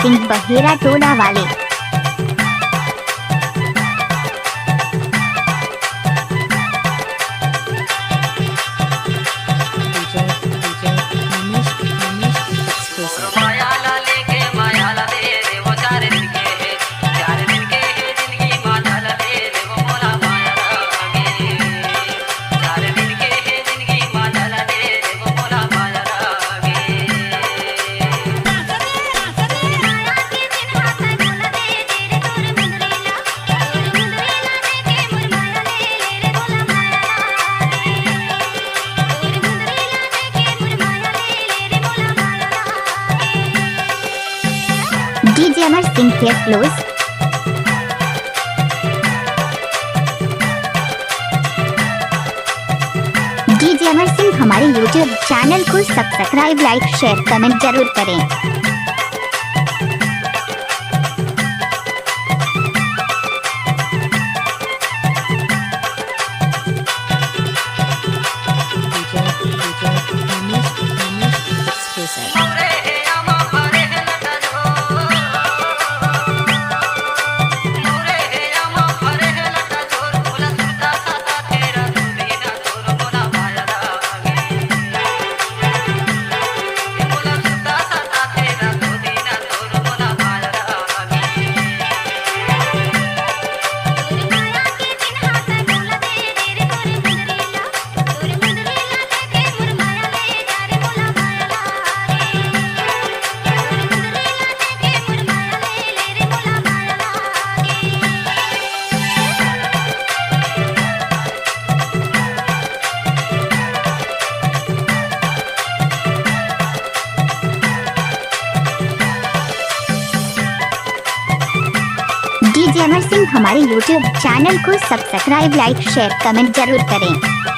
सिंह बहेरा टोला वाले। डीजे अमर सिंह के क्लोज। डीजे अमर सिंह हमारे YouTube चैनल को सब्सक्राइब, लाइक, शेयर, कमेंट जरूर करें। डीजे अमर सिंह हमारे YouTube चैनल को सब्सक्राइब, लाइक, शेयर, कमेंट जरूर करें।